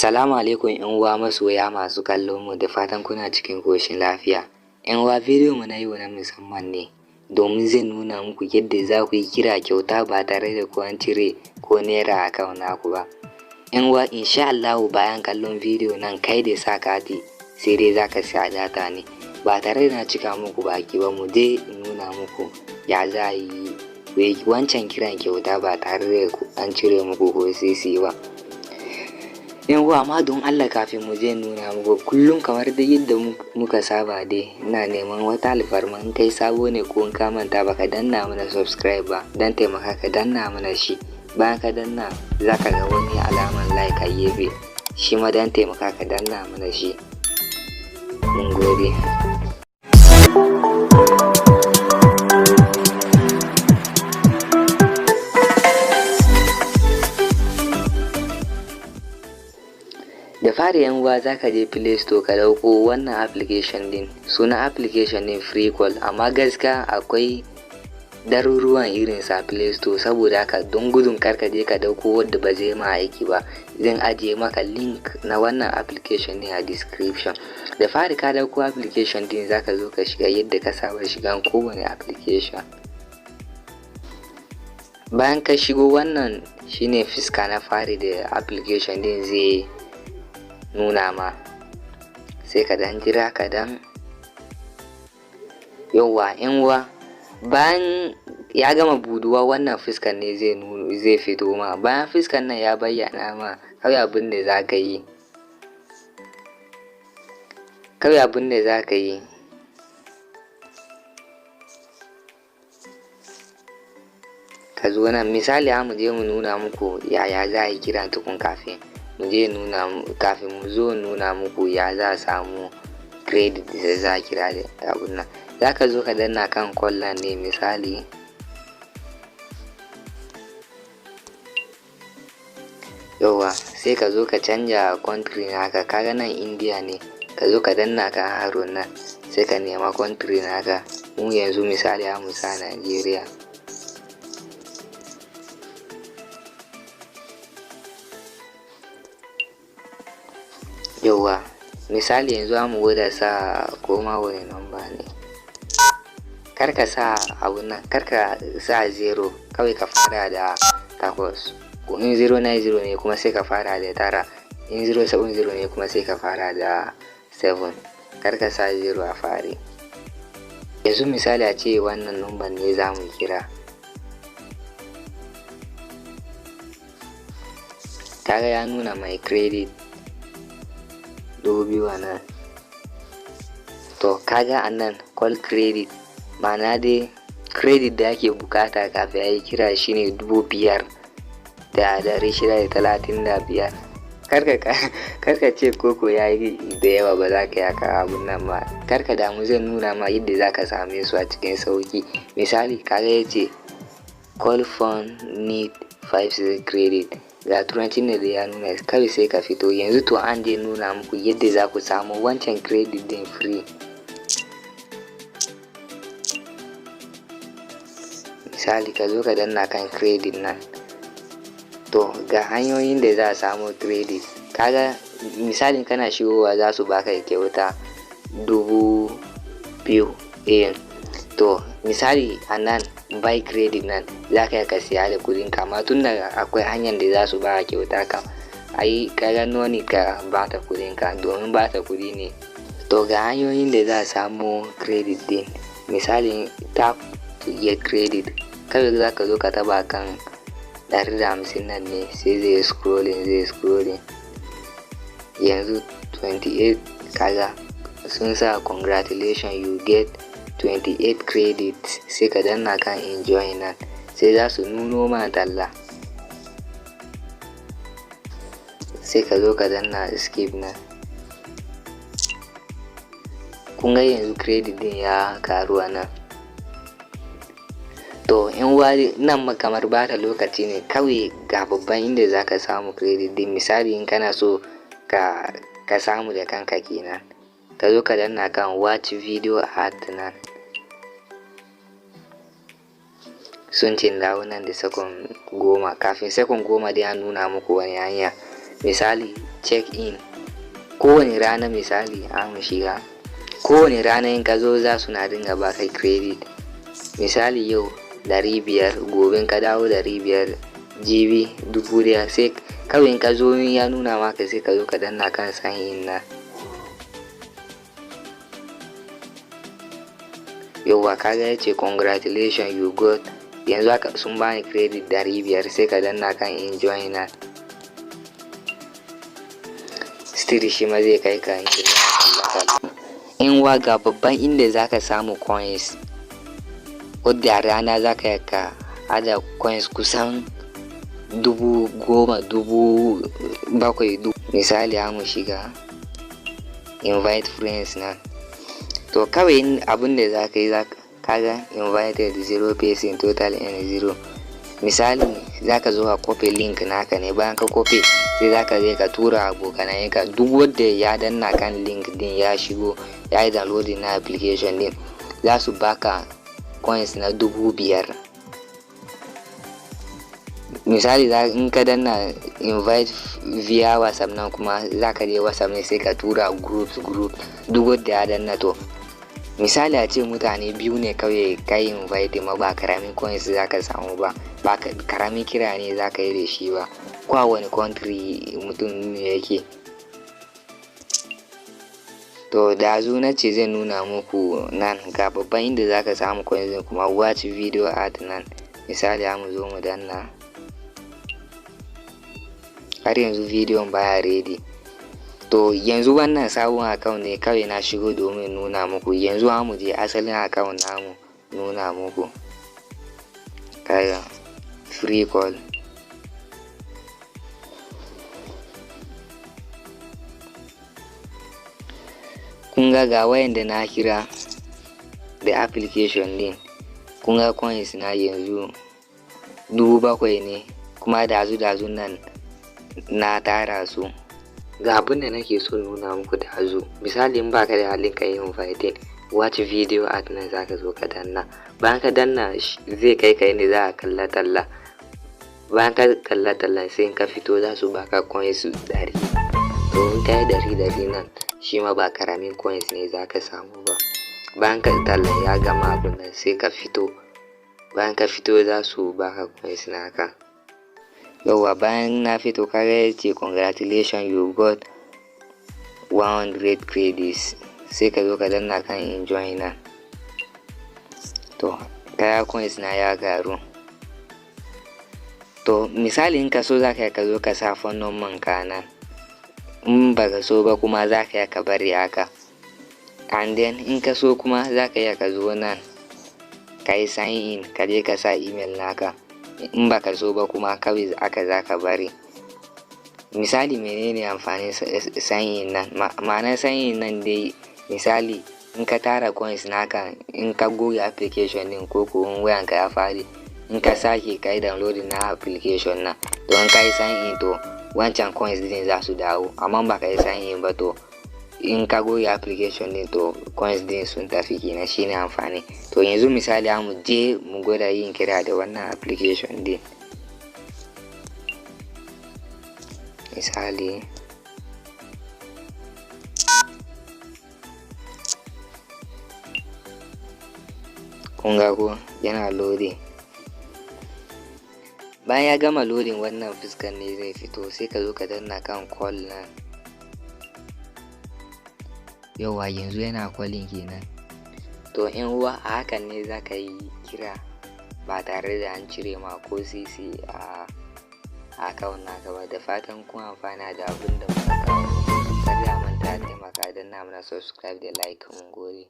Assalamu alaikum ‘yan uwa masoya masu kallon mu, da fatan kuna cikin koshin lafiya. ‘Yan uwa, bidiyo mu na yau na musamman ne domin zai nuna muku yadda za ku yi kira kyauta ba tare da ku an cire ko naira a kan naku ba. ‘Yan uwa, insha Allah bayan kallon bidiyo nan kai da sa kati sai dai za ka sa data ne. Ba tare da na cika muku baki ba, mu je nuna muku ya za yi wancan kiran kyauta ba tare da an cire muku ko sisi ba. Yan uwa, amma don Allah kafin mu je nuna muku, kullum kamar da yadda muka saba dai ina neman wata alfarma. In kai sabo ne ko in ka manta baka danna mana subscribe ba, dan taimaka ka danna mana shi. Bayan ka danna za ka ga wani alaman like a gefe, shi ma dan taimaka ka danna mana shi. Mun gode. Da fari yan uwa, za ka je Play Store ka dauko wannan application din. Sunan application din Freecall, amma gaskiya akwai daruruwan irin sa Play Store, saboda haka don gudun kar ka je ka dauko wadda ba zai ma aiki ba, zan ajiye maka link na wannan application din a description. Da fari ka dauko application din, za ka zo ka shiga yadda ka saba shigan kowane application. Bayan ka shigo, wannan shine fiska na fari da application din zai nuna ma, sai ka dan jira kadan. Yauwa yan uwa, bayan ya gama buduwa, wannan fiskan ne zai fito ma. Bayan fiskan nan ya bayyana ma, kawai abin da za ka yi ka zo nan. Misali mu je mu nuna muku yaya za a yi kiran tukun kafin mu zo nuna muku ya za a samu credit da za a kira da abun nan. Za ka zo ka danna kan kwallon ne. Misali yauwa, sai ka zo ka canja country naka. Kaga nan India ne, ka zo ka danna kan haron nan, sai ka nema country naka. Mu yanzu misali mu sa Nigeria. Yauwa, misali yanzu mu gwada sa koma wani number ne. Karka sa abun nan, karka sa 0, kawai ka fara da 8. In 090 ne kuma sai ka fara da 9. In 070 ne kuma sai ka fara da 7. Karka sa 0 a fari. Yanzu misali a ce wannan number ne za mu kira. Kaga ya nuna mai credit 2000 nan. To kaga anan call credit, ma'ana dai credit da ake bukata kafin a yi kira shine 5635. Karka ce koko ya yi da yawa ba za ka yaka abun nan ba. Karka damu, zan nuna ma yadda za ka same su a cikin sauki. Misali kaga ya ce call phone need 50 credit, ga turanci ne da ya nuna, kawai sai ka fito. Yanzu to an je nuna muku yadda za ku samu wancan credit din free. Misali ka zo ka danna kan credit nan. To ga hanyoyin da za a samu credit. Kaga misalin kana shigowa za su baka kyauta 2000. To misali anan buy credit nan za ka siya da kudin ka, amma tun da akwai hanyar da za su baka kyauta kam, ai kaga noni ka bata kudin ka, domin bata kudi ne. To ga hanyoyin da za a samu credit din. Misali tap to get credit, kawai za ka zo ka taba kan 150 nan ne, sai zai scrolling. Yanzu 28, kaga sun sa congratulations you get 28 credits. Sai ka danna kan enjoy nan, sai za su nuno ma talla, sai ka zo ka danna skip nan. Kun ga yanzu credit din ya karu nan. To in wari nan kamar bata lokaci ne, kawai ga babban inda za ka samu credit din. Misali in kana so ka samu da kanka kenan, ka zo ka danna kan watch video at nan. Sun dawo nan da second 10. Kafin second 10 dai an nuna muku wani hanya. Misali check in kowane rana. Misali mu shiga kowane rana in ka zo za su na dinga baka credit. Misali yau 500, gobe ka dawo 500, jibi 1000. sai kawai in ka zo ya nuna maka sai ka zo ka danna kan sign in na. Yauwa kaga yace congratulations you got, yanzu haka sun bani credit 500, sai ka danna kan enjoy na. Still shi ma zai kai ka in waga babban inda zaka samu coins, wadda rana zaka yaka ada coins kusan 10,000, 7,000. Misali mu shiga invite friends na. To kawai abin da zaka yi kaga invited 0% total and 0. Misali zaka zo ka copy link naka ne, bayan ka copy sai zaka je ka tura abokananka, duk wanda ya danna kan link din ya shigo ya yi downloading na application din, za su baka coins na 5,000. Misali in ka danna invite via WhatsApp nan kuma zaka je WhatsApp ne sai ka tura group duk wanda ya danna. To misali a ce mutane 2 ne kawai kai invite ma ba karamin coins zaka samu ba karamin kira ne zaka yi da shi ba. Kwa wani country mutum ne yake. To da zo na ce zai nuna muku nan ga babban inda zaka samu coins kuma watch video ad nan. Misali mu zo mu danna, har yanzu bidiyon baya ready. To yanzu wannan sabon account ne kawai na shigo domin nuna muku. Yanzu mu je asalin account namu nuna muku. Kaga free call, kun ga wayanda na kira da application din, kun ga coins na yanzu 7,000 ne, kuma dazu nan na tara su. Ga abin da nake so nuna muku dazu. Misali in baka da halin ka yi invite, watch video ad nan zaka zo ka danna. Bayan ka danna zai kai ka inda za ka kalla talla. Bayan ka kalla talla sai ka fito za su baka coins 100. To in kai 100 nan shi ma ba karamin coins ne zaka samu ba. Bayan ka talla ya gama abin nan sai ka fito. Bayan ka fito za su baka coins naka. Yauwa bayan na fito kaga yace congratulations you got 100 credits, sai ka zo ka danna kan enjoy na. To kaya coins na ya garu. To misali in ka so zaka ka zo ka sa phone number ka nan, in baka so ba kuma zaka ka bari haka. And then in ka so kuma zaka ka zo nan ka yi sign in, ka je ka sa email naka. In baka so ba kuma kawai aka zaka bari. Misali menene amfanin sign in nan? Ma'anar sign in nan dai misali in ka tara coins naka, in ka goge application din ko wayanka ya fadi, in ka sake kai downloading na application na, to in ka yi sign in to wancan coins din za su dawo. Amma baka yi sign in ba to in ka goge application din to coins din sun tafi kenan, shine amfani. To yanzu misali mu je mu gwada yin kira da wannan application din. Misali kun ga ko yana loading. Bayan ya gama loading wannan fuskar ne zai fito, sai ka zo ka danna kan call na. Yauwa yanzu yana calling kenan. To in uwa a hakan ne za ka yi kira ba tare da an cire ma ko sisi a account naka ba. Da fatan kun amfana da abin da muka kawo. Kada a manta taimaka don na mana subscribe da like. Mun gode.